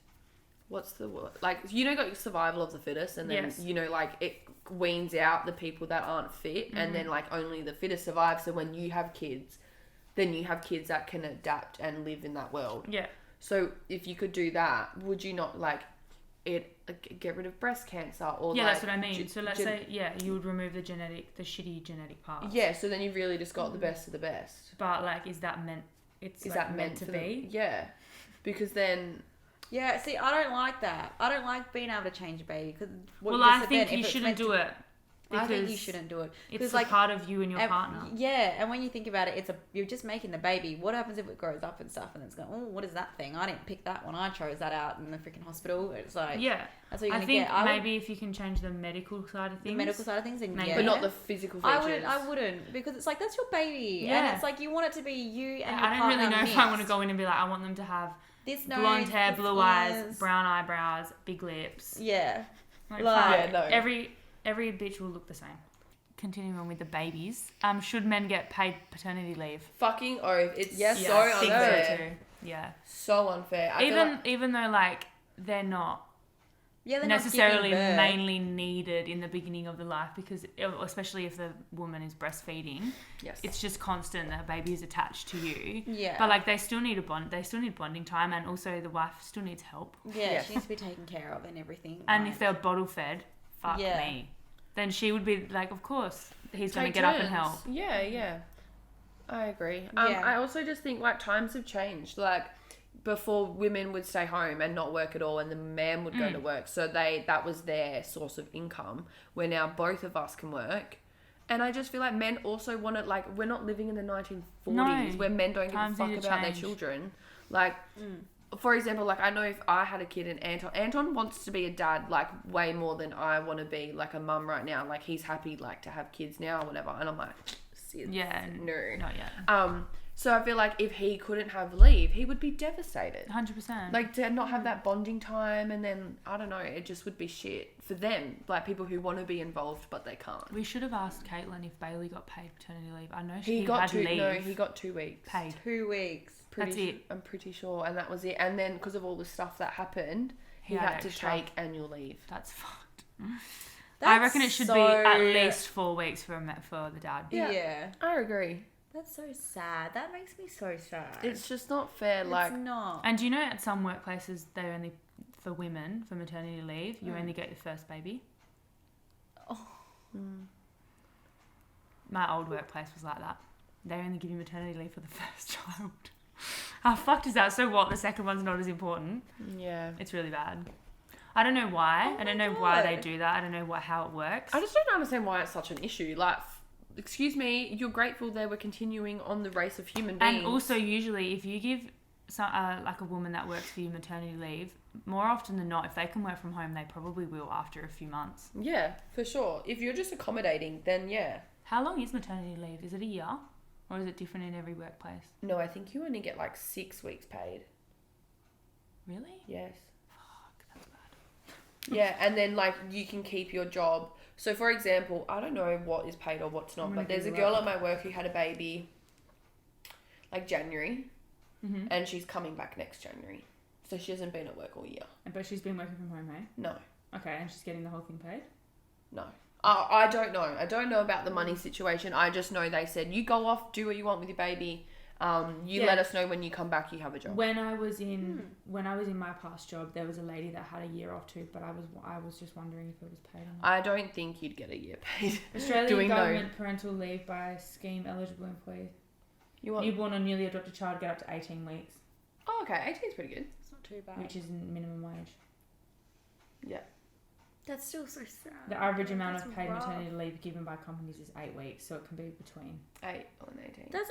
What's the word? Like, you know, got survival of the fittest, and then, you know, like, it weans out the people that aren't fit, and then, like, only the fittest survive. So when you have kids, then you have kids that can adapt and live in that world. Yeah. So if you could do that, would you not, like... get rid of breast cancer or that's what I mean. So let's say you would remove the shitty genetic part. Yeah, so then you've really just got the best of the best. But like, is that meant? Is that meant to be? Yeah, because then. Yeah, see, I don't like that. I don't like being able to change a baby because. Well, I think you shouldn't do it. I think you shouldn't do it. It's like part of you and your partner. Yeah, and when you think about it, you're just making the baby. What happens if it grows up and stuff, and it's going, oh, what is that thing? I didn't pick that one. I chose that out in the freaking hospital. It's like, that's what you're gonna get. Maybe if you can change the medical side of things, but not the physical features. I wouldn't because it's like that's your baby, and it's like you want it to be you and your partner. I don't really know if I want to go in and be like, I want them to have this blonde hair, blue eyes, brown eyebrows, big lips. Yeah, every bitch will look the same. Continuing on with the babies, should men get paid paternity leave? Fucking oath. It's so unfair. So too. Yeah. So unfair. Even though like they're not necessarily mainly needed in the beginning of the life, because especially if the woman is breastfeeding, it's just constant that a baby is attached to you. Yeah. But like they still need bonding time, and also the wife still needs help. Yeah, she needs to be taken care of and everything. And if they're bottle fed, fuck me. Then she would be like, of course, he's going to get up and help. Yeah. I agree. I also just think, like, times have changed. Like, before women would stay home and not work at all, and the man would go to work. So that was their source of income, where now both of us can work. And I just feel like men also want to, like, we're not living in the 1940s where men don't give a fuck about their children. Like... For example, like, I know if I had a kid and Anton wants to be a dad, like, way more than I want to be, like, a mum right now. Like, he's happy, like, to have kids now or whatever. And I'm like, no. Not yet. So I feel like if he couldn't have leave, he would be devastated. 100%. Like, to not have that bonding time, and then, I don't know, it just would be shit for them. Like, people who want to be involved, but they can't. We should have asked Caitlin if Bailey got paid paternity leave. I know He got 2 leave. No, he got 2 weeks. Paid. 2 weeks. That's it. I'm pretty sure. And that was it. And then, because of all the stuff that happened, he had to take annual leave. That's fucked. I reckon it should be at least 4 weeks for the dad. Yeah. I agree. That's so sad. That makes me so sad. It's just not fair. It's not. And do you know at some workplaces they only, for women, for maternity leave, you only get your first baby? Oh. My old workplace was like that. They only give you maternity leave for the first child. How fucked is that? So what? The second one's not as important? Yeah. It's really bad. I don't know why. I don't know why they do that. I don't know how it works. I just don't understand why it's such an issue. Like, excuse me, you're grateful they were continuing on the race of human beings. And also, usually, if you give like a woman that works for you maternity leave, more often than not, if they can work from home, they probably will after a few months. Yeah, for sure. If you're just accommodating, then yeah. How long is maternity leave? Is it a year? Or is it different in every workplace? No, I think you only get like 6 weeks paid. Really? Yes. Fuck, that's bad. Yeah, and then like you can keep your job. So for example, I don't know what is paid or what's not, but there's a girl at my work who had a baby like January, and she's coming back next January. So she hasn't been at work all year. But she's been working from home, eh? No. Okay, and she's getting the whole thing paid? No. I don't know. I don't know about the money situation. I just know they said, you go off, do what you want with your baby. Let us know when you come back, you have a job. When I was in my past job, there was a lady that had a year off too, but I was just wondering if it was paid or not. I don't think you'd get a year paid. Australian government parental leave by scheme eligible employee. Newborn or newly adopted child get up to 18 weeks. Oh, okay. 18 is pretty good. It's not too bad. Which is minimum wage. Yeah. That's still so sad. The average amount of paid maternity leave given by companies is 8 weeks, so it can be between 8 and 18. That's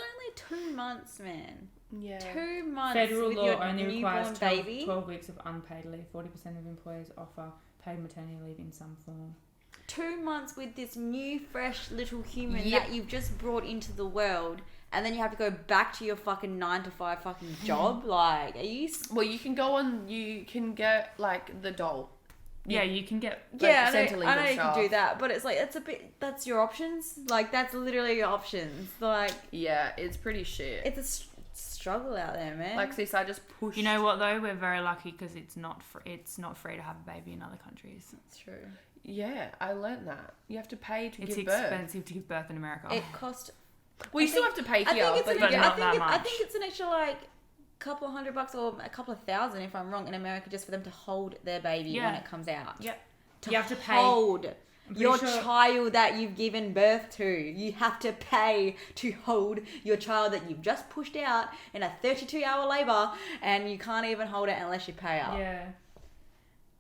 only 2 months, man. Yeah. 2 months. Federal with law your only requires 12 baby. weeks of unpaid leave. 40% of employers offer paid maternity leave in some form. 2 months with this new, fresh little human that you've just brought into the world, and then you have to go back to your fucking 9 to 5 fucking job. Like, are you? Well, you can go on. You can get like the doll. Yeah, you can get... I know you can do that, but it's like, it's a bit... That's your options. Like, that's literally your options. Like... Yeah, it's pretty shit. It's a struggle out there, man. Like, sis, I just pushed... You know what, though? We're very lucky because it's not free to have a baby in other countries. That's true. Yeah, I learned that. You have to pay to give birth. It's expensive to give birth in America. It cost... Well, you still have to pay here, but not that much. I think it's an extra, like... couple of $100 or a couple of thousand, if I'm wrong, in America, just for them to hold their baby when it comes out. Yep. You have to hold your child that you've given birth to. You have to pay to hold your child that you've just pushed out in a 32-hour labour, and you can't even hold it unless you pay up. Yeah.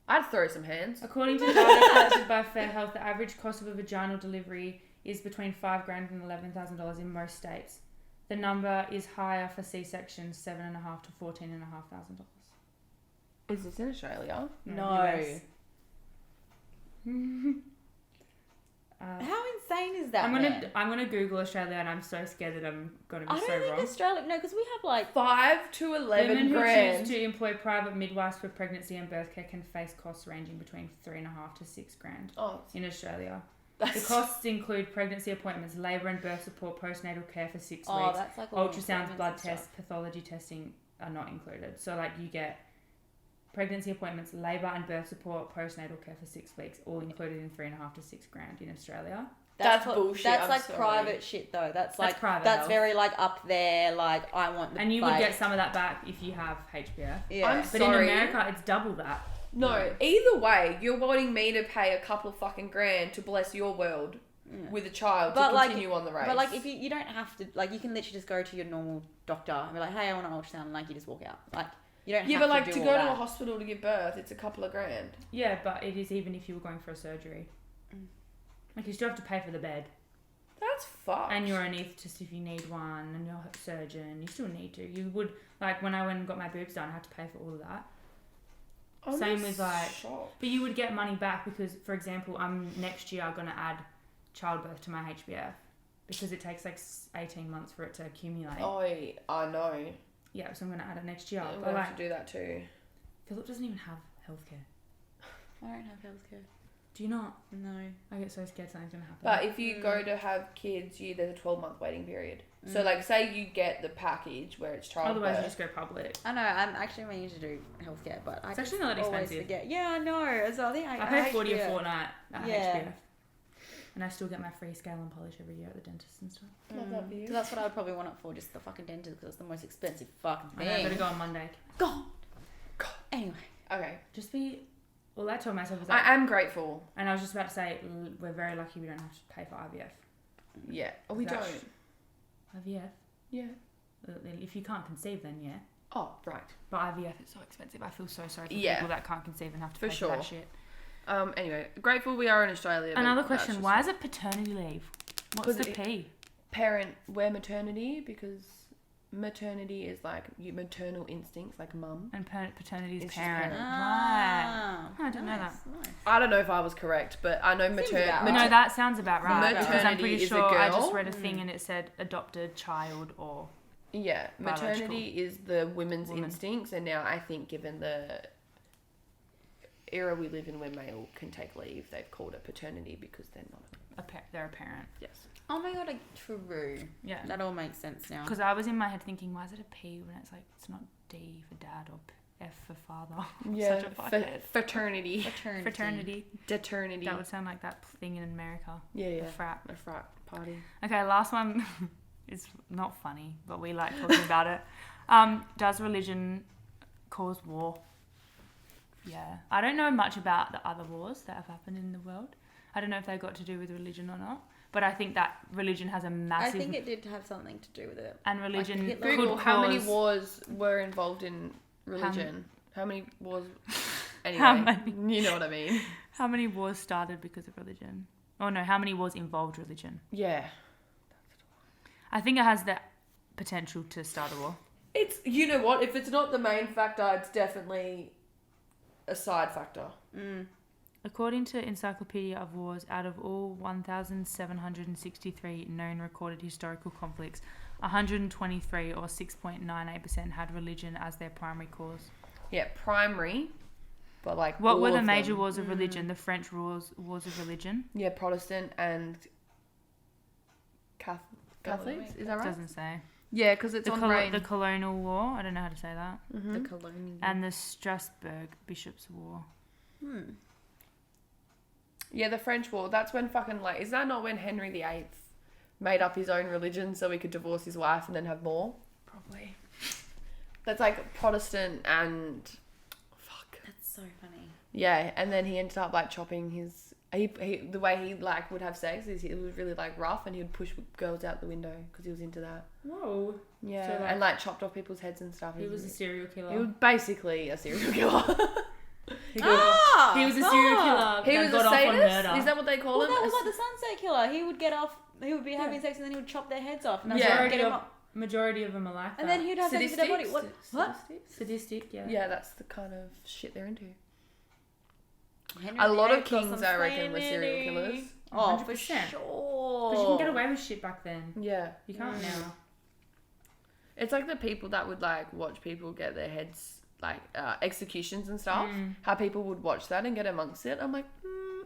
I'd throw some hands. According to data collected by Fair Health, the average cost of a vaginal delivery is between $5,000 and $11,000 in most states. The number is higher for C-sections, $7,500 to $14,500. Is this in Australia? No. US. How insane is that? I'm gonna Google Australia, and I'm so scared that I'm gonna be so wrong. I don't think Australia. No, because we have like 5 to 11 women grand. who choose to employ private midwives for pregnancy and birth care can face costs ranging between $3,500 to $6,000 in Australia. The costs include pregnancy appointments, labour and birth support, postnatal care for 6 weeks, that's like ultrasounds, blood tests, pathology testing are not included. So like you get pregnancy appointments, labour and birth support, postnatal care for 6 weeks, all included in $3,500 to $6,000 in Australia. That's bullshit. That's private shit though. That's private. That's health. Very like up there. Like I want the. And you would get some of that back if you have HBF. Yeah. But in America, it's double that. No, either way, you're wanting me to pay a couple of fucking grand to bless your world with a child to continue on the race. But like, if you don't have to, like, you can literally just go to your normal doctor and be like, hey, I want an ultrasound, and like you just walk out. Like, you don't have to do all that. Yeah, but like to go to a hospital to give birth, it's a couple of grand. Yeah, but it is even if you were going for a surgery. Like, you still have to pay for the bed. That's fucked. And your anaesthetist if you need one, and your surgeon, you still need to. You would, like, when I went and got my boobs done, I had to pay for all of that. Same with like, but you would get money back because, for example, next year I'm gonna add childbirth to my HBF, because it takes like 18 months for it to accumulate. Oh, I know. Yeah, so I'm going to add it next year. I'm going to have to do that too. Philip doesn't even have healthcare. I don't have healthcare. Do you not? No. I get so scared something's going to happen. But if you go to have kids, there's a 12-month waiting period. So, like, say you get the package where it's childbirth. Otherwise, you just go public. I know. I'm actually meaning to do healthcare, but it's actually not that expensive. Forget. Yeah, I know. So I think I pay 40 a fortnight at HBF. And I still get my free scale and polish every year at the dentist and stuff. Love that for you. So that's what I would probably want it for, just the fucking dentist, because it's the most expensive fucking thing. I better go on Monday. God. Anyway. Okay. Just be... All I told myself was I am grateful. And I was just about to say, we're very lucky we don't have to pay for IVF. Yeah. Oh, we don't. IVF? Yeah. If you can't conceive, then yeah. Oh, right. But IVF is so expensive. I feel so sorry for people that can't conceive and have to pay for that shit. Anyway, grateful we are in Australia. Another question, why is it paternity leave? What's the P? We're maternity, because maternity is like maternal instincts, like mum. And paternity is parent. Right. I didn't know that. Nice. I don't know if I was correct, but I know maternity. No, that sounds about right. Because I'm pretty is sure a girl. I just read a thing and it said adopted child or... Yeah, maternity is the women's instincts, and now I think given the era we live in where male can take leave, they've called it paternity because they're not they're a parent. Yes. Oh my god, true. Yeah. That all makes sense now. Because I was in my head thinking, why is it a P when it's like, it's not D for dad or F for father? Yeah. Such a fuckhead. Fraternity. Fraternity. That would sound like that thing in America. Yeah. A frat party. Okay, last one. It's not funny, but we like talking about it. Does religion cause war? Yeah. I don't know much about the other wars that have happened in the world. I don't know if they got to do with religion or not. But I think that religion has a massive... I think it did have something to do with it. And religion like Google how many wars were involved in religion. How many wars... Anyway, how many? You know what I mean. How many wars started because of religion? Oh no, how many wars involved religion? Yeah. I think it has the potential to start a war. It's... You know what? If it's not the main factor, it's definitely a side factor. According to Encyclopedia of Wars, out of all 1,763 known recorded historical conflicts, 123 or 6.98% had religion as their primary cause. Yeah, primary, but like what were the major wars of religion? The French wars of religion? Yeah, Protestant and Catholics. Is that right? Doesn't say. Yeah, because it's the colonial war. I don't know how to say that. Mm-hmm. The colonial. And the Strasbourg Bishops' War. Yeah, the French War. That's when fucking like... Is that not when Henry VIII made up his own religion so he could divorce his wife and then have more? Probably. That's like Protestant and... Fuck. That's so funny. Yeah, and then he ended up like chopping his... the way he like would have sex is it was really like rough, and he would push girls out the window because he was into that. Whoa. Yeah, So, like, and like chopped off people's heads and stuff. He was a serial killer. He was basically a serial killer. He was a serial killer. He was a sadist? Is that what they call him? That was like the Sunset Killer. He would get off. He would be having sex, and then he would chop their heads off. And Majority of them are like that. And then he'd have sex with their body. What? Sadistic, yeah. Yeah, that's the kind of shit they're into. Henry A lot VIII of kings, I reckon, were serial killers. Oh, 100%. for sure. Because you can get away with shit back then. Yeah. You can't now. It's like the people that would like watch people get their heads like executions and stuff. How people would watch that and get amongst it. I'm like,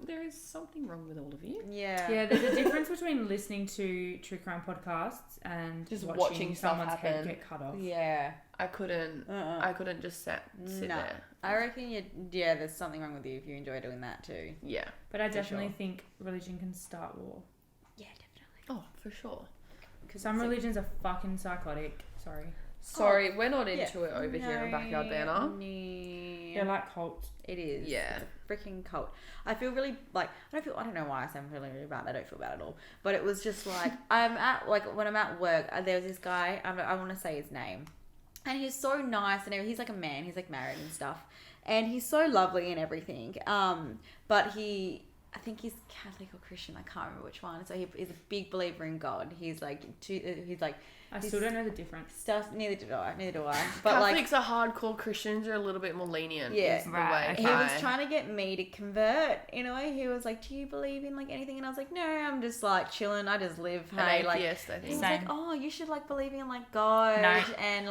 there is something wrong with all of you. Yeah. Yeah, there's a difference between listening to true crime podcasts and just watching someone's head get cut off. Yeah. I couldn't just sit there. I reckon there's something wrong with you if you enjoy doing that too. Yeah. But I definitely think religion can start war. Yeah, definitely. Oh, for sure. Because some religions are fucking psychotic. Sorry, we're not into it over here in Backyard Banner. They're like cults. It is. Yeah. It's a freaking cult. I feel really like I don't know why I sound really bad. I don't feel bad at all. But it was just like when I'm at work, there was this guy. I want to say his name, and he's so nice and he's like a man. He's like married and stuff, and he's so lovely and everything. But I think he's Catholic or Christian. I can't remember which one. So he's a big believer in God. He's like I still don't know the difference. Stuff. Neither do I. But Catholics are hardcore. Christians are a little bit more lenient. Yeah. Is the way. He was trying to get me to convert in a way. He was like, "Do you believe in like anything?" And I was like, "No, I'm just like chilling. I just live." Hey, like, atheist, I think. he was like, "Oh, you should like believe in like God and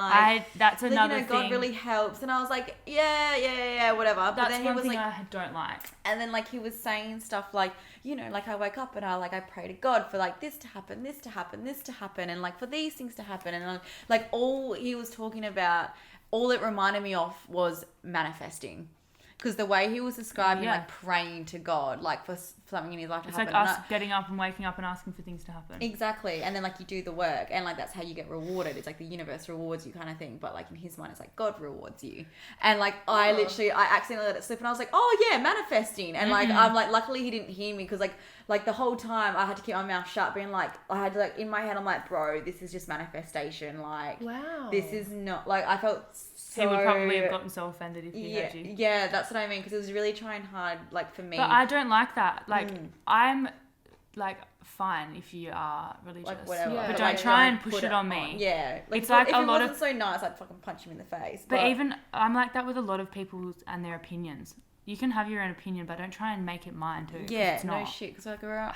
that's another thing. God really helps." And I was like, "Yeah, whatever." But That's then he one was thing like, I don't like. and then like he was saying stuff like, like I wake up and I pray to God for like this to happen, this to happen, this to happen, and like for these things to happen, and like all he was talking about, all it reminded me of was manifesting. Because the way he was describing, like, praying to God, like, for something in his life to happen. It's like us getting up and waking up and asking for things to happen. Exactly. And then, like, you do the work. And, like, that's how you get rewarded. It's like the universe rewards you kind of thing. But, like, in his mind, it's like God rewards you. And, like, I accidentally let it slip. And I was like, oh, yeah, manifesting. And, like, I'm like, luckily he didn't hear me. Because, like, the whole time I had to keep my mouth shut. Being like, I had to, like, in my head, I'm like, bro, this is just manifestation. Like, wow. This is not, like, I felt so... He would probably have gotten so offended if he heard you. Yeah, that's what I mean, because it was really trying hard, like, for me. But I don't like that. Like, I'm, like, fine if you are religious. Like, whatever. Yeah. But But, don't like, try and push it on me. Yeah. Like, It's like if a it lot wasn't so nice, I'd fucking punch him in the face. But even, I'm like that with a lot of people and their opinions. You can have your own opinion, but don't try and make it mine too. Yeah, it's not. no shit, because like we're our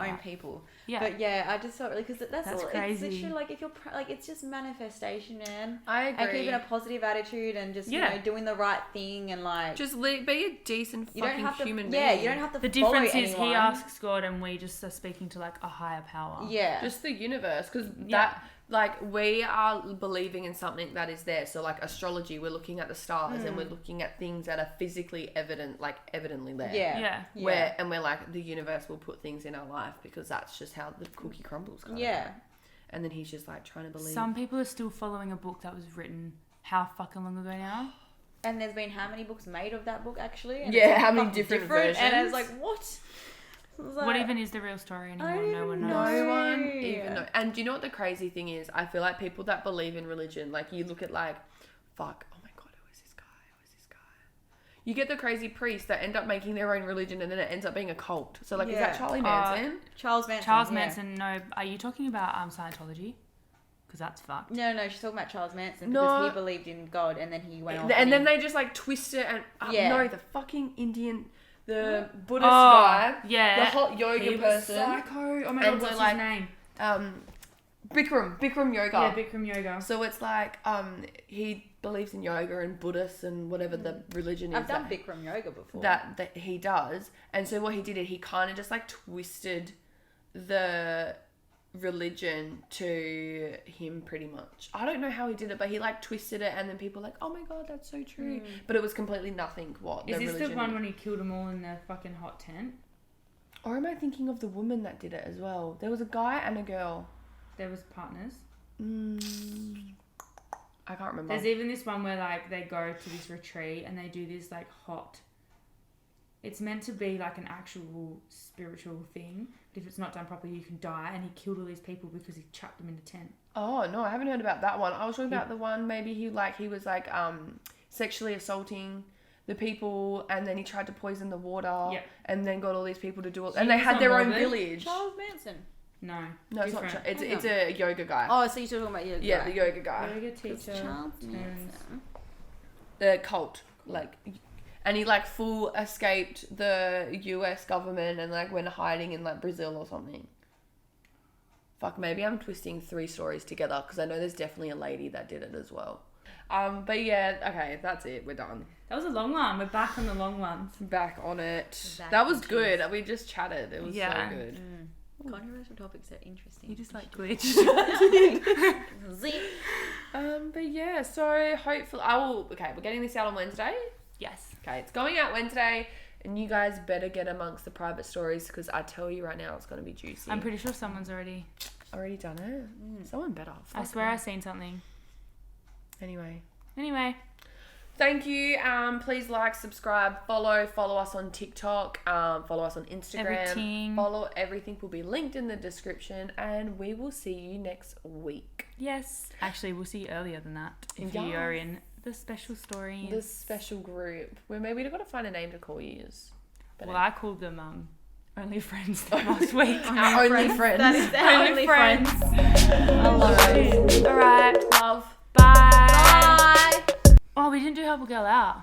own people. Yeah. But yeah, I just felt really, because that's all. Crazy. It's literally like if you're like, it's just manifestation, man. I agree. And keeping a positive attitude and just you know doing the right thing and like just be a decent fucking human being. Yeah, you don't have to. The difference is he asks God and we just are speaking to like a higher power. Yeah, just the universe, because that. Like, we are believing in something that is there. So, like, astrology, we're looking at the stars and we're looking at things that are physically evident, like, evidently there. Yeah. We're like, the universe will put things in our life because that's just how the cookie crumbles. Kind of. And then he's just, like, trying to believe. Some people are still following a book that was written how fucking long ago now? And there's been how many books made of that book, actually? And how many different versions? And I was like, what? What even is the real story anymore? No one knows. No one even knows. And do you know what the crazy thing is? I feel like people that believe in religion, like you look at like, fuck, oh my God, who is this guy? You get the crazy priests that end up making their own religion and then it ends up being a cult. So like, is that Charlie Manson? Charles Manson. Charles Manson, no. Are you talking about Scientology? Because that's fucked. No, she's talking about Charles Manson because he believed in God and then he went off. And then they just like twist it and, no, the fucking Indian... The Buddhist guy, the hot yoga person. Psycho. Oh my God, what's his name? Bikram yoga. Yeah, Bikram yoga. So it's like he believes in yoga and Buddhists and whatever the religion is. I've done Bikram yoga before. That he does, and so what he did is he kind of just like twisted the religion to him pretty much. I don't know how he did it, but he like twisted it and then people were like, oh my God, that's so true. But it was completely nothing what is the this religion the one when he killed them all in the fucking hot tent? Or am I thinking of the woman that did it as well? There was a guy and a girl. There was partners. I can't remember. There's even this one where like they go to this retreat and they do this like hot. It's meant to be like an actual spiritual thing, but if it's not done properly, you can die. And he killed all these people because he trapped them in a tent. Oh no, I haven't heard about that one. I was talking about the one maybe he was sexually assaulting the people, and then he tried to poison the water, and then got all these people to do it, and they had their own village. Charles Manson. No, it's not. It's a yoga guy. Oh, so you're talking about yoga? Yeah, the yoga guy. Yoga teacher. Charles Manson. The cult, like. And he like full escaped the US government and like went hiding in like Brazil or something. Fuck, maybe I'm twisting 3 stories together because I know there's definitely a lady that did it as well. But yeah, okay, that's it. We're done. That was a long one. We're back on the long ones. Back on it. That was good. We just chatted. It was so good. Controversial topics are interesting. You just like glitched. But yeah, so hopefully we're getting this out on Wednesday. Yes. Okay, it's going out Wednesday, and you guys better get amongst the private stories because I tell you right now, it's going to be juicy. I'm pretty sure someone's already done it. Someone better. I swear I've seen something. Anyway. Thank you. Please like, subscribe, follow us on TikTok, follow us on Instagram. Everything will be linked in the description, and we will see you next week. Yes. Actually, we'll see you earlier than that if you are in the special stories. The special group. Where maybe we've got to find a name to call you. I called them only friends last week. Our only friends. That is our only friends. I love it. All right. Love. Bye. Bye. Oh, we didn't do Help a Girl Out.